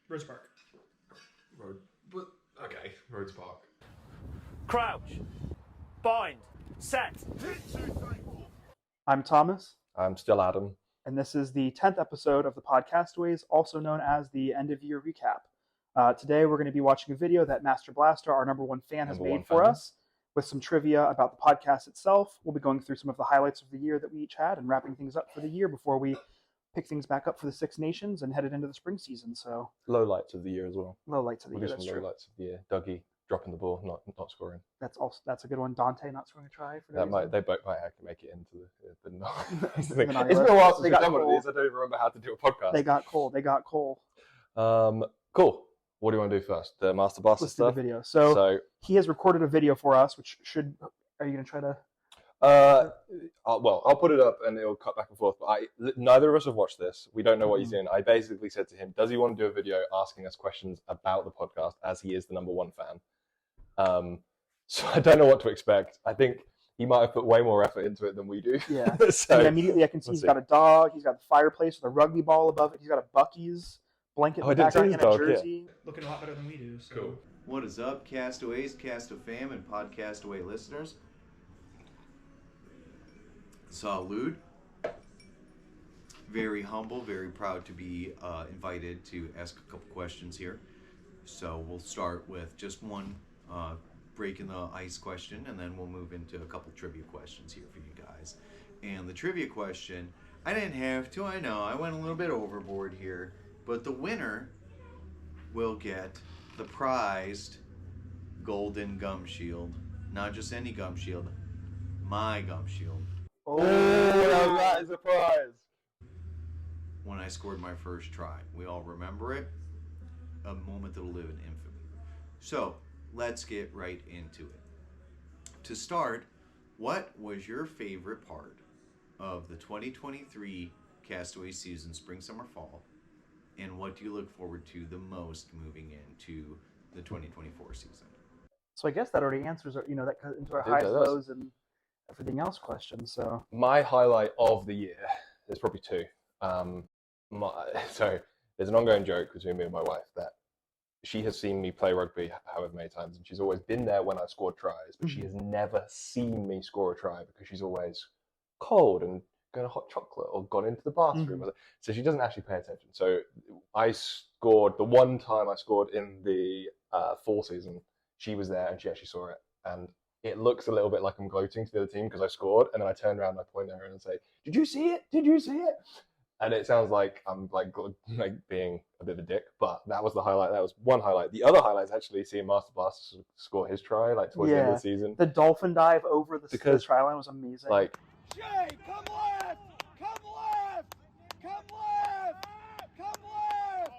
Rose Park. Rhodes Park. Crouch. Bind. Set. I'm Thomas. I'm still Adam. And this is the 10th episode of the Podcastaways, also known as the End of Year Recap. Today we're going to be watching a video that Master Blaster, our number one fan, has made for us with some trivia about the podcast itself. We'll be going through some of the highlights of the year that we each had and wrapping things up for the year before we pick things back up for the Six Nations and headed into the spring season. So lowlights of the year as well. Lowlights of the year, that's true. Lowlights of the year. Dougie dropping the ball, not scoring. That's a good one. Dante not scoring a try. They both might make it into the It's been a while since we've done one of these. I don't even remember how to do a podcast. They got Cole. Cool. What do you want to do first? The Master Blaster stuff? Let's do the video. So he has recorded a video for us, which are you going to try to... I'll put it up and it'll cut back and forth. But neither of us have watched this. We don't know what he's in. I basically said to him, does he want to do a video asking us questions about the podcast, as he is the number one fan? So I don't know what to expect. I think he might have put way more effort into it than we do. Yeah. So immediately I can see he's got a dog. He's got the fireplace with a rugby ball above it. He's got a Buc-ee's blanket in the background and a jersey. Yeah. Looking a lot better than we do. So. Cool. What is up, Castaways, Castafam, and Podcastaway listeners? Salud. Very humble, very proud to be invited to ask a couple questions here. So we'll start with just one breaking the ice question, and then we'll move into a couple trivia questions here for you guys. And the trivia question, I didn't have to, I know, I went a little bit overboard here, but the winner will get the prized golden gum shield. Not just any gum shield, my gum shield. Oh, that is a prize. When I scored my first try. We all remember it. A moment that'll live in infamy. So, let's get right into it. To start, what was your favorite part of the 2023 Castaway season, spring, summer, fall? And what do you look forward to the most moving into the 2024 season? So I guess that already answers, that goes into our highs, lows, and everything else question. So my highlight of the year is probably two. So there's an ongoing joke between me and my wife that she has seen me play rugby however many times, and she's always been there when I scored tries, but she has never seen me score a try because she's always cold and going to hot chocolate or gone into the bathroom. So she doesn't actually pay attention. So I scored the one time I scored in the fall season. She was there and she actually saw it, and it looks a little bit like I'm gloating to the other team because I scored, and then I turn around and I point at her and say, "Did you see it? Did you see it?" And it sounds like I'm like being a bit of a dick, but that was the highlight. That was one highlight. The other highlight is actually seeing Master Blaster score his try towards the end of the season. The dolphin dive over the try line was amazing. Jay, come left! Come left! Come left! Come left!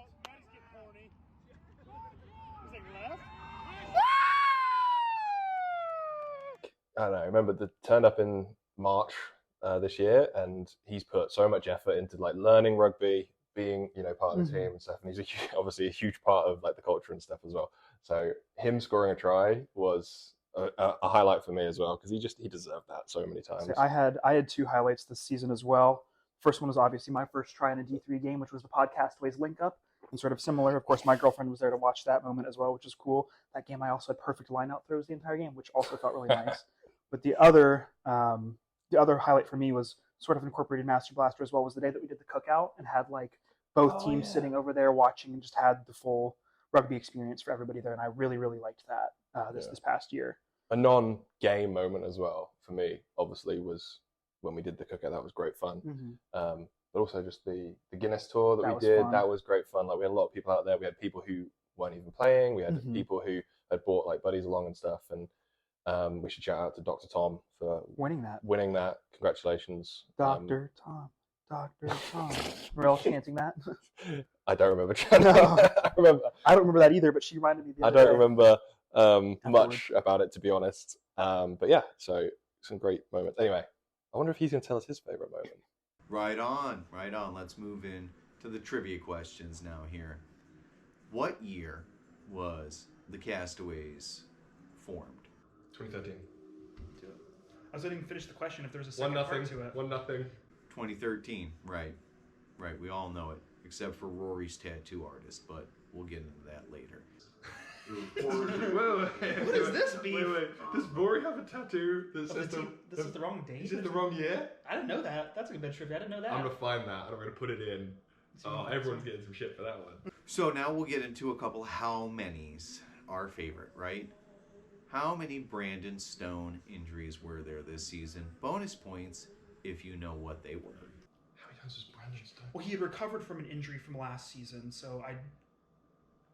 He's like left? I don't know. I remember turned up in March this year, and he's put so much effort into learning rugby, being part of the team and stuff. And he's obviously a huge part of the culture and stuff as well. So him scoring a try was a highlight for me as well, because he deserved that so many times. So I had two highlights this season as well. First one was obviously my first try in a D3 game, which was the Podcastaways link up, and sort of similar. Of course, my girlfriend was there to watch that moment as well, which is cool. That game I also had perfect line-out throws the entire game, which also felt really nice. But the other highlight for me was sort of incorporated Master Blaster as well, was the day that we did the cookout and had both teams sitting over there watching and just had the full rugby experience for everybody there, and I really, really liked that this past year. A non-game moment as well for me, obviously, was when we did the cookout. That was great fun. But also just the Guinness tour that we did, fun. That was great fun. We had a lot of people out there. We had people who weren't even playing. We had people who had brought buddies along and stuff. And we should shout out to Dr. Tom for winning that. Congratulations. Dr. Tom. We're all chanting that. I don't remember chanting. No. I don't remember that either, but she reminded me. I don't remember much about it, to be honest. But yeah, so some great moments. Anyway, I wonder if he's going to tell us his favorite moment. Right on. Let's move in to the trivia questions now here. What year was the Castaways formed? 2013. I was letting him finish the question if there was a second part to it. 1-0. 2013, right. We all know it, except for Rory's tattoo artist, but we'll get into that later. What is this beef? Wait. Does Rory have a tattoo that says This is the wrong date. Is it the wrong year? I didn't know that. That's a good bit of trivia. I didn't know that. I'm gonna find that and I'm gonna put it in. See Oh, what- everyone's getting some shit for that one. So now we'll get into a couple how many's. Our favorite, right? How many Brandon Stone injuries were there this season? Bonus points if you know what they were. How many times was Brandon Stone? Well, he had recovered from an injury from last season, so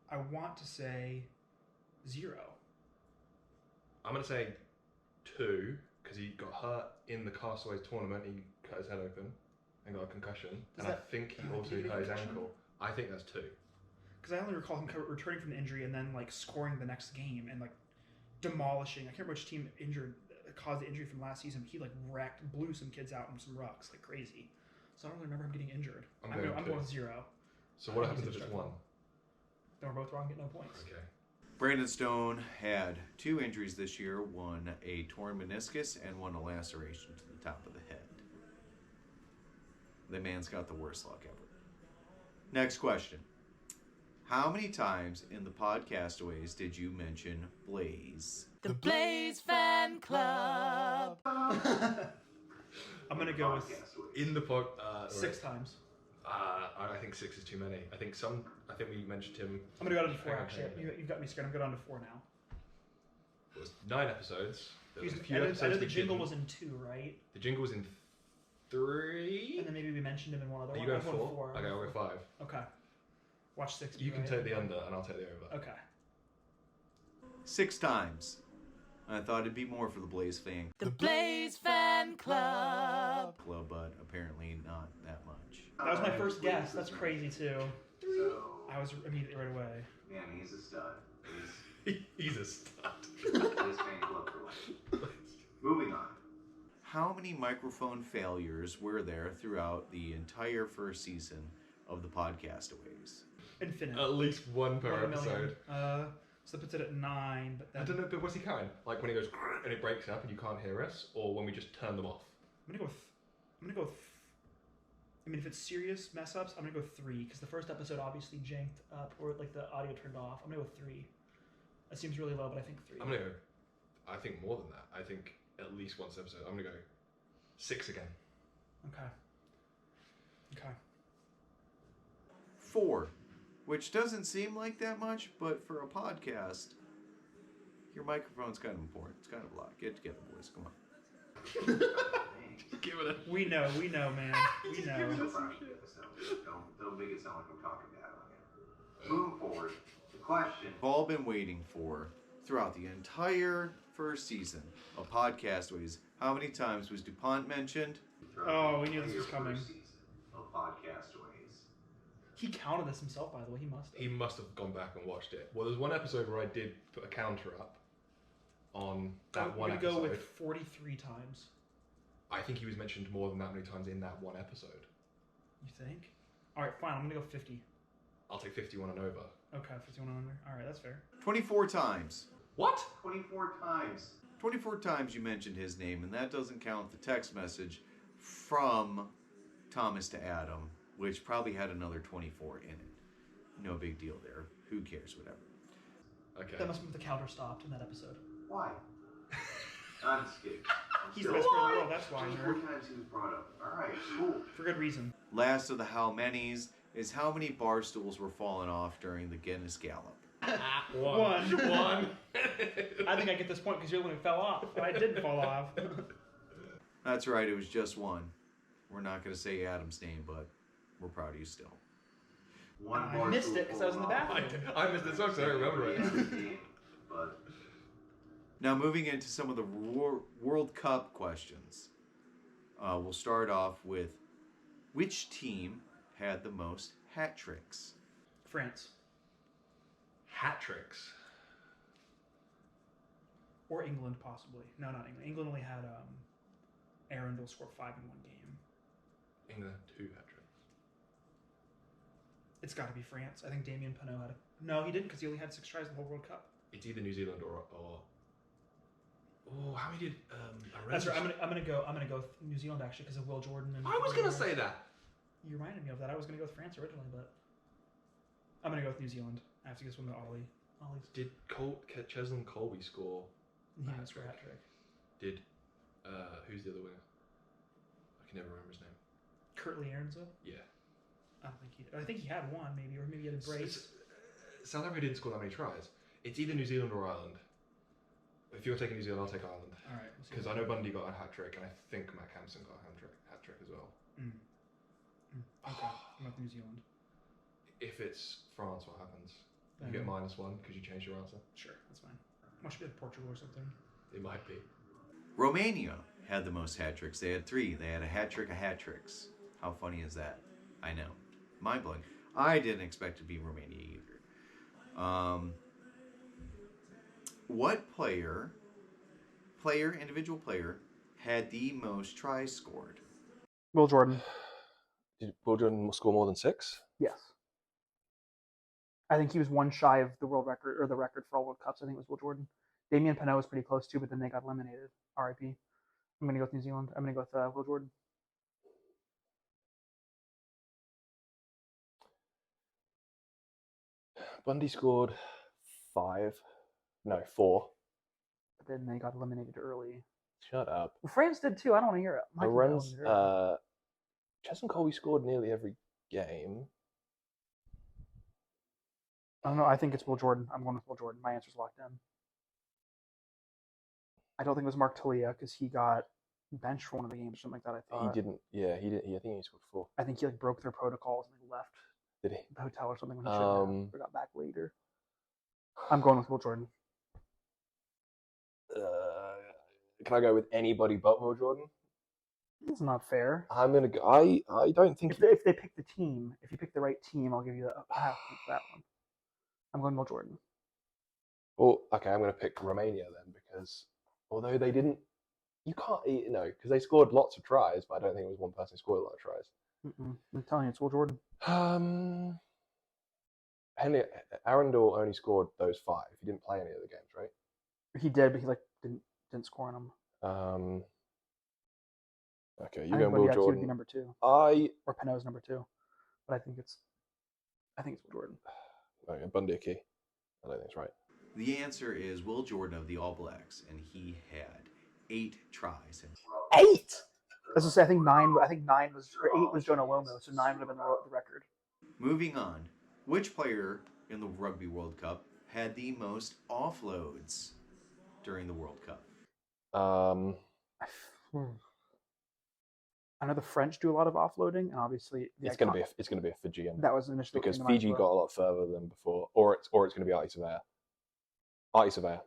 I want to say 0. I'm gonna say 2 because he got hurt in the Castaways tournament. He cut his head open and got a concussion, and I that- think he also did he get a hurt his concussion? ankle. I think that's 2. Because I only recall him returning from the injury and then like scoring the next game and like demolishing. I can't remember which team caused the injury from last season. He like blew some kids out in some rucks like crazy. So I don't really remember him getting injured. I'm I'm going going two. 0. So what He's happens if it's instructable. 1? Then we're both wrong, get no points. Okay. Brandon Stone had 2 injuries this year, one a torn meniscus and one a laceration to the top of the head. The man's got the worst luck ever. Next question. How many times in the Podcastaways did you mention Blaze? The Blaze Fan Club. I'm gonna go with In the pod, 6 times. I think 6 is too many. I think we mentioned him. I'm gonna go down to 4 Hang on, actually. hang on. You've got me scared. I'm going to 4 now. It was 9 episodes. There was a few I know episodes the we jingle didn't. was in 2, right? The jingle was in 3. And then maybe we mentioned him in one other Are you one. going I'm going 4? Okay, I'll go 5. Okay. Watch 6. You can right? take the under and I'll take the over. Okay. 6 times. I thought it'd be more for the Blaze fan The Blaze Fan Club. club, but apparently not that much. That was my first guess. That's crazy too. I was immediately right away. Man, he's a stud. He's a stud. He's fan club for life. Moving on. How many microphone failures were there throughout the entire first season of the Podcastaways? Infinite. At least 1 per 1 million. episode. So that puts it at 9. But then I don't know, but what's he counting? Like when he goes and it breaks up and you can't hear us, or when we just turn them off? I'm gonna go with. I mean, if it's serious mess ups, I'm gonna go 3 because the first episode obviously janked up or like the audio turned off. I'm gonna go 3. That seems really low, but I think 3. I'm gonna go. I think more than that. I think at least once episode. I'm gonna go 6 again. Okay. Okay. 4, which doesn't seem like that much, but for a podcast, your microphone's kind of important. It's kind of a lot. Get together, boys. Come on. Give it a. We know, man. We know. Don't make it sound like I'm talking bad on you. Moving forward, the question. We've all been waiting for throughout the entire first season of Podcastaways. How many times was DuPont mentioned? Oh, we knew this was coming. First season of Podcastaways. He counted this himself, by the way. He must have. He must have gone back and watched it. Well, there's one episode where I did put a counter up on that one We're episode. gonna go with 43 times. I think he was mentioned more than that many times in that one episode. You think? All right, fine. I'm gonna go 50. I'll take 51 and over. Okay, 51 and under. All right, that's fair. 24 times. What? 24 times. 24 times you mentioned his name, and that doesn't count the text message from Thomas to Adam, which probably had another 24 in it. No big deal there. Who cares? Whatever. Okay. That must mean the counter stopped in that episode. Why? I'm just kidding. He's the best player in the world. That's why, 24 nerd. times he was brought up. All right, cool. For good reason. Last of the how many's is how many bar stools were falling off during the Guinness Gallop. One. One. I think I get this point because you're the one who fell off, but I didn't fall off. That's right, it was just one. We're not going to say Adam's name, but we're proud of you still. One I bar missed stool it 'cause I was in the falling off. bathroom. I missed the song, so I don't remember it. But Now, moving into some of the World Cup questions. We'll start off with which team had the most hat tricks? France. Hat tricks. Or England, possibly. No, not England. England only had Arundel score 5 in one game. England had 2 hat tricks. It's got to be France. I think Damien Penaud had a... No, he didn't because he only had 6 tries in the whole World Cup. It's either New Zealand or oh, how many did That's right. Arenas- I'm gonna go with New Zealand actually because of Will Jordan and. I was gonna say that. You reminded me of that. I was gonna go with France originally, but I'm gonna go with New Zealand. I have to guess one of Ollie's. Did Cheslin Colby score? He didn't score a hat trick. Did who's the other winger? I can never remember his name. Curtly Aronson? Yeah. I don't think he did. I think he had one, maybe, or maybe he had a brace. South Africa didn't score that many tries. It's either New Zealand or Ireland. If you're taking New Zealand, I'll take Ireland. All right. Because I know Bundy got a hat trick, and I think Matt Campson got a hat trick as well. Okay. I'm with New Zealand. If it's France, what happens? You Then- get -1 because you changed your answer. Sure, that's fine. Must be like Portugal or something. It might be. Romania had the most hat tricks. They had 3. They had a hat trick of hat tricks. How funny is that? I know. Mind blowing. I didn't expect to be Romania either. What individual player, had the most tries scored? Will Jordan. Did Will Jordan score more than 6? Yes. I think he was one shy of the world record, or the record for all World Cups. I think it was Will Jordan. Damien Penaud was pretty close too, but then they got eliminated. RIP. I'm going to go with New Zealand. I'm going to go with Will Jordan. Bundy scored 5. No, 4. But then they got eliminated early. Shut up. Well, France did too. I don't want to hear it. Mikey got Lorenz, eliminated early. Cheslin Colby scored nearly every game. I don't know. I think it's Will Jordan. I'm going with Will Jordan. My answer's locked in. I don't think it was Mark Talia because he got benched for one of the games or something like that. I thought He didn't. Yeah, he did. I think he scored 4. I think he like broke their protocols and left Did he? the hotel or something when he shouldn't have. Um, Or got back later. I'm going with Will Jordan. Can I go with anybody but Will Jordan? It's not fair. I'm gonna go. I don't think. If they pick the team, if you pick the right team, I'll give you that. I have to pick that one. I'm going Will Jordan. Well, okay, I'm gonna pick Romania then because although they didn't, you can't because they scored lots of tries, but I don't think it was one person who scored a lot of tries. I'm telling you, it's Will Jordan. Henry Arundel only scored those 5. He didn't play any of the games, right? He did, but he didn't score on them. Okay, I you think go Bundy Will actually would be Jordan. number 2, Or Penaud's number 2, but I think it's Will Jordan. okay, Bundy key. I don't think it's right. The answer is Will Jordan of the All Blacks, and he had 8 tries. 8. As I say, I think 9 was, or 8 was Jonah Lomo, so 9 would have been the record. Moving on, which player in the Rugby World Cup had the most offloads during the World Cup? I know the French do a lot of offloading, and obviously It's gonna be a Fijian that was initially because what came to mind Fiji as got well. a lot further than before, or it's gonna be Artie Surveyor. Artie Surveyor.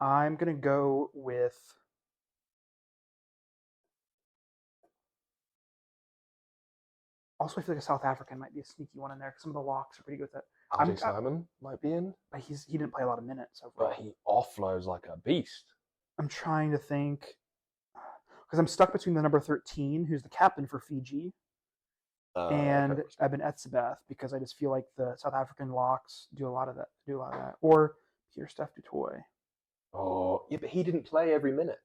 I'm gonna go with. Also, I feel like a South African might be a sneaky one in there because some of the locks are pretty good with it. Artie Simon might be in, But he didn't play a lot of minutes overall. but he offloads like a beast. I'm trying to think because I'm stuck between the number 13, who's the captain for Fiji, and Okay. Eben Etzebeth because I just feel like the South African locks do a lot of that. Or Pierre-Steph du Toit. Oh, yeah, but he didn't play every minute.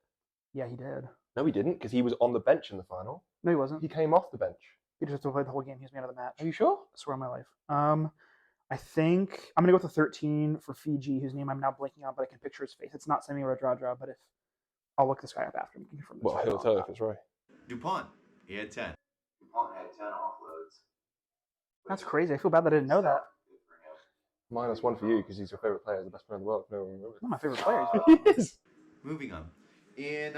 Yeah, he did. No, he didn't because he was on the bench in the final. No, he wasn't. He came off the bench. He just played the whole game. He was man of the match. Are you sure? I swear on my life. I think I'm gonna go with the 13 for Fiji, whose name I'm now blanking on, but I can picture his face. It's not Semi Radradra, but if I'll look this guy up after. We can confirm this. Well, right he'll now. tell you if it's right. DuPont, he had 10. DuPont had 10 offloads. That's crazy. I feel bad that I didn't know that. -1 for you because he's your favorite player, the best player in the world. No one remembers. One of my favorite players. He is. Moving on. In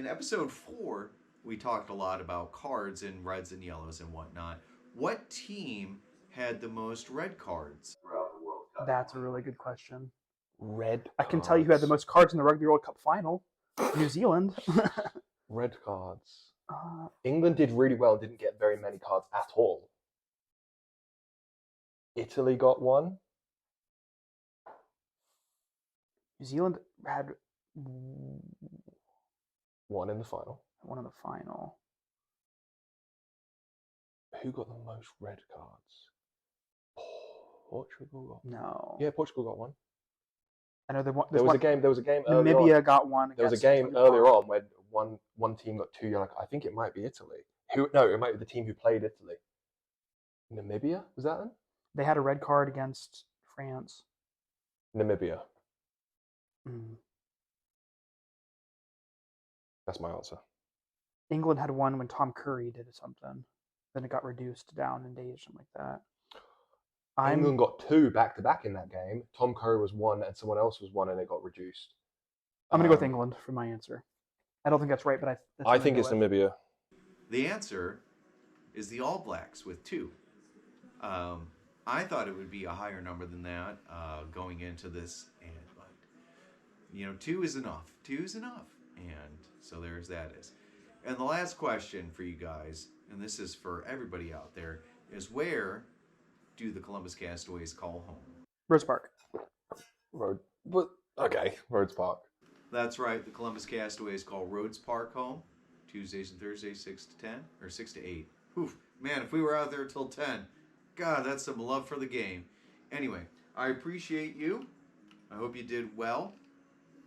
episode 4, we talked a lot about cards and reds and yellows and whatnot. What team had the most red cards? Throughout the World Cup. That's a really good question. Red. I can tell you who had the most cards in the Rugby World Cup final. New Zealand. Red cards. England did really well, didn't get very many cards at all. Italy got 1. New Zealand had 1 in the final. one in the final. Who got the most red cards? Portugal got. No. Yeah, Portugal got 1. I know There was a game. There was a game. earlier Namibia on. got one. There was a against game Tony earlier Park. on where one team got 2 yellow. I think it might be Italy. No, it might be the team who played Italy. Namibia was that then? They had a red card against France. Namibia. Mm. That's my answer. England had one when Tom Curry did something. Then it got reduced down in days, something like that. England got 2 back-to-back in that game. Tom Curry was 1 and someone else was 1 and it got reduced. I'm going to go with England for my answer. I don't think that's right, but I think it's Namibia. The answer is the All Blacks with 2. I thought it would be a higher number than that going into this, but 2 is enough. 2 is enough, and so there's that. And the last question for you guys, and this is for everybody out there, is where do the Columbus Castaways call home? Rose Park. Rhodes Park. That's right. The Columbus Castaways call Rhodes Park home Tuesdays and Thursdays 6 to 10 or 6 to 8. Oof, man, if we were out there till 10, God, that's some love for the game. Anyway, I appreciate you. I hope you did well.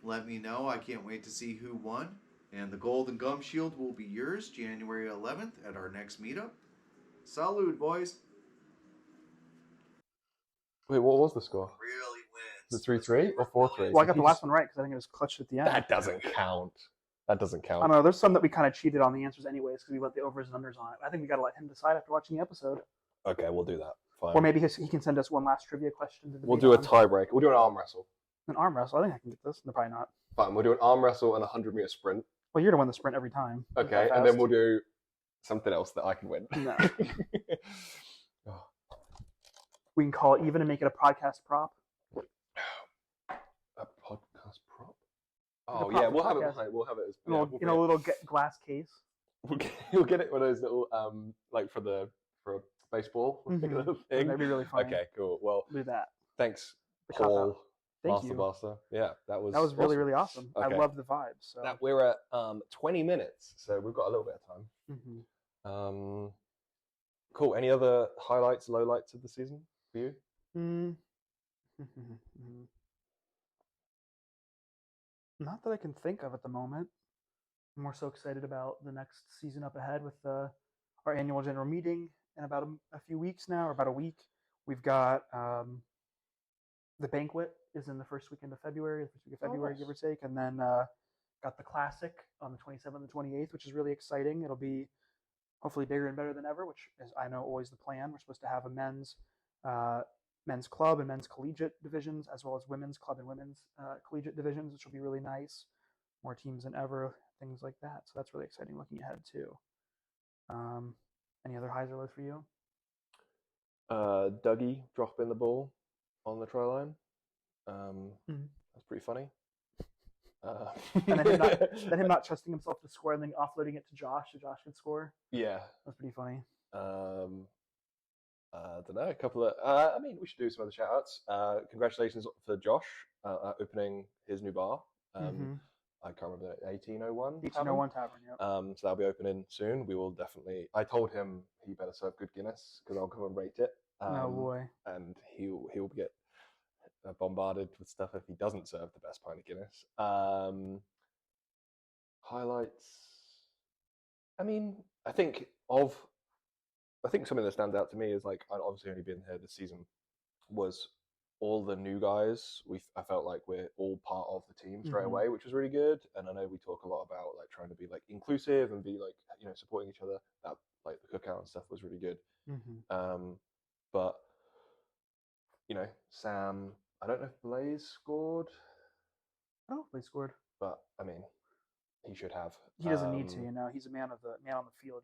Let me know. I can't wait to see who won. And the Golden Gum Shield will be yours January 11th at our next meetup. Salud, boys. Wait, what was the score? Really wins. The 3-3 or 4-3? Well, I got the last one right because I think it was clutched at the end. That doesn't count. That doesn't I count. don't know. There's some that we kind of cheated on the answers anyways because we let the overs and unders on it. I think we got to let him decide after watching the episode. Okay, we'll do that. Fine. Or maybe he can send us one last trivia question. We'll do a tiebreak. We'll do an arm wrestle. An arm wrestle. I think I can get this. No, probably not. Fine, we'll do an arm wrestle and a 100-meter sprint. Well, you're to win the sprint every time. Okay, and then we'll do something else that I can win. No. We can call it even and make it a podcast prop. A podcast prop? a Oh, prop yeah, for we'll have it podcast. behind. We'll have it as In a little glass case. We'll get it one of those little like for a baseball little thing. That'd be really fun. Okay, cool. Well, Do that. thanks, The cop Paul. out. Thank you. Master. Yeah, that was really, awesome. really awesome. Okay. I love the vibes. So. That we're at 20 minutes, so we've got a little bit of time. Mhm. Cool. Any other highlights, lowlights of the season for you? Not that I can think of at the moment. I'm more so excited about the next season up ahead with our annual general meeting in about a few weeks now, or about a week. We've got the banquet is in the first weekend of February, give or take, and then got the classic on the 27th and 28th, which is really exciting. It'll be hopefully bigger and better than ever, which is, I know, always the plan. We're supposed to have a men's club and men's collegiate divisions, as well as women's club and women's collegiate divisions, which will be really nice. More teams than ever, things like that. So that's really exciting looking ahead too. Any other highs or lows for you? Dougie dropping the ball on the try line. That's pretty funny. And then him not trusting himself to score and then offloading it to Josh so Josh could score. Yeah. That's pretty funny. I don't know. A couple of. I mean, we should do some other shout outs. Congratulations for Josh opening his new bar. I can't remember, 1801? 1801 Tavern, yep. So that'll be opening soon. We will definitely. I told him he better serve good Guinness because I'll come and rate it. Oh boy. And he'll get bombarded with stuff if he doesn't serve the best pint of Guinness. Highlights. I mean, I think something that stands out to me is like I've obviously only been here this season. Was all the new guys? I felt like we're all part of the team straight away, which was really good. And I know we talk a lot about like trying to be like inclusive and be like supporting each other. That like the cookout and stuff was really good. But Sam. I don't know if Blaze scored. I don't know if Blaze scored, but I mean, he should have. He doesn't need to, He's a man on the field,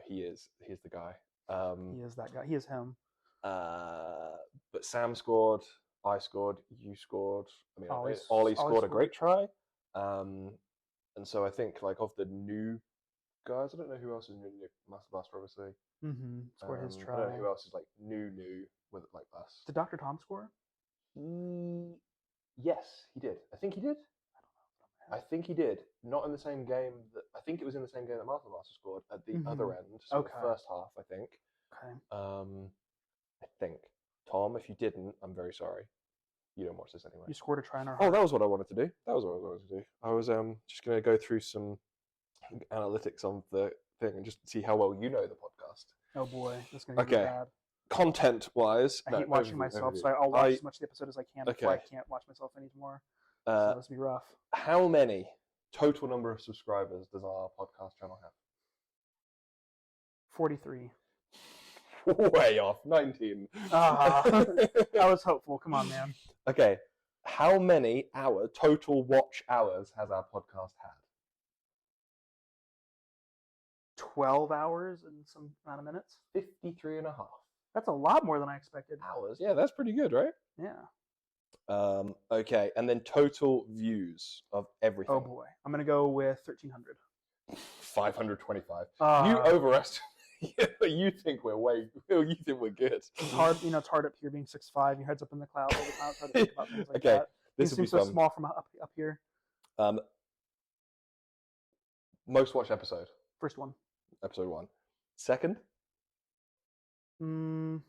He is. He's the guy. He is that guy. He is him. But Sam scored. I scored. You scored. I mean, Ollie scored a great try. And so I think like of the new guys, I don't know who else is new. Master Blaster, obviously. Scored his try. I don't know who else is like new with like us. Did Dr. Tom score? Yes, he did. I think he did. I think he did. Not in the same game. I think it was in the same game that Master Blaster scored at the other end. So the first half, I think. Okay. I think. Tom, if you didn't, I'm very sorry. You don't watch this anyway. You scored a try in our Oh, that was what I wanted to do. I was just going to go through some analytics on the thing and just see how well you know the podcast. Oh boy, that's going to be bad. content-wise, I hate watching myself, so I'll watch as much of the episode as I can before I Okay. can't watch myself anymore. So this will be rough. How many total number of subscribers does our podcast channel have? 43. Way off, 19. I was hopeful. Come on, man. Okay, how many total watch hours has our podcast had? 12 hours and some amount of minutes. 53 and a half That's a lot more than I expected. hours. Yeah, that's pretty good, right? Yeah. Okay, and then total views of everything. Oh boy. I'm going to go with 1,300. 525. Uh, You overestimate. You think we're You think we're good. It's hard, it's hard up here being 6'5". Your head's up in the clouds all the time. It's hard to think about things like Okay, that. this Things will be seem so fun. small from up here. Most watched episode. First one. Episode 1. Second. I'm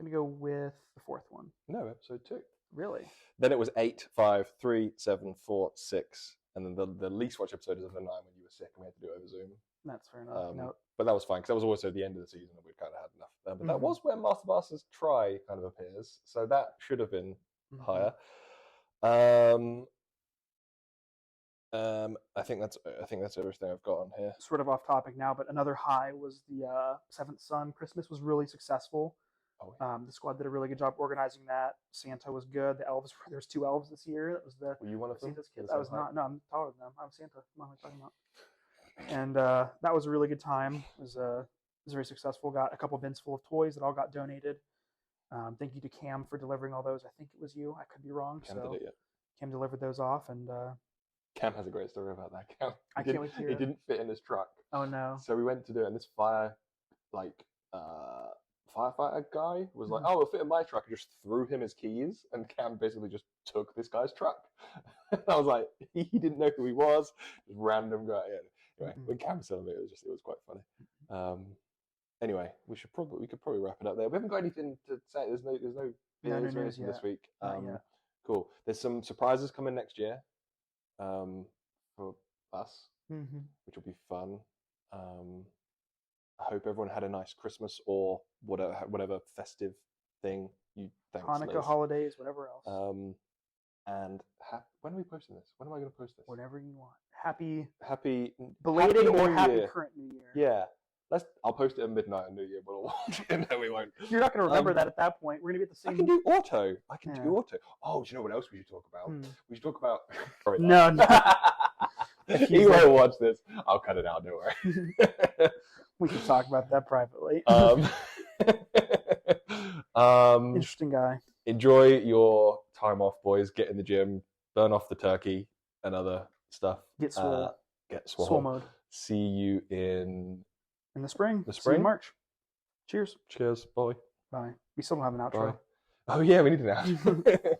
going to go with the fourth one. No, episode 2. Really? Then it was 8, 5, 3, 7, 4, 6, and then the least watched episode is episode 9 when you were sick and we had to do it over Zoom. That's fair enough. No. But that was fine because that was also the end of the season and we'd kind of had enough. But that Mhm. was where Master Blaster's try kind of appears, so that should have been Mhm. higher. I think that's everything I've got on here. Sort of off topic now, but another high was the Seventh Son. Christmas was really successful. Oh, yeah. The squad did a really good job organizing that. Santa was good. The elves, there's 2 elves this year. That was the Were you one of them? Santa's kids. The I was same height? not. No, I'm taller than them. I'm Santa. What am I talking about? And that was a really good time. It was very successful. Got a couple bins full of toys that all got donated. Thank you to Cam for delivering all those. I think it was you. I could be wrong. Cam so did it, yeah. Cam delivered those off, and Cam has a great story about that. Cam, I can't wait to hear It it. didn't fit in his truck. oh no. So we went to do it, and this firefighter guy was like, Mhm. "Oh, it'll fit in my truck." And just threw him his keys, and Cam basically just took this guy's truck. And I was like, he didn't know who he was, just random guy. Yeah. Anyway, Mhm. when Cam said it was quite funny. Anyway, we could probably wrap it up there. We haven't got anything to say. There's no No beers or news anything this yet. week. Not yet. Cool. There's some surprises coming next year, for us, Mm-hmm. which will be fun. I hope everyone had a nice Christmas or whatever festive thing you. Thanks, Hanukkah, Liz. holidays, whatever else. And when are we posting this? When am I going to post this? Whatever you want. Happy Happy belated Happy or New happy Year. current New Year. Yeah. I'll post it at midnight on New Year, but we'll watch it. No, we won't. You're not going to remember Um, that at that point. We're going to be at the I same. can do auto. I can Yeah. do auto. Oh, do you know what else we should talk about? Hmm. We should talk about. Sorry, No, no. If he he's won't like- watch this. I'll cut it out. Don't worry. We can talk about that privately. Interesting guy. Enjoy your time off, boys. Get in the gym, burn off the turkey and other stuff. Get swole. Get swole. Swole mode. See you in. In the spring. The See you spring? in March. Cheers. Cheers. Bye. Bye. We still don't have an outro. Bye. Oh yeah, we need an outro.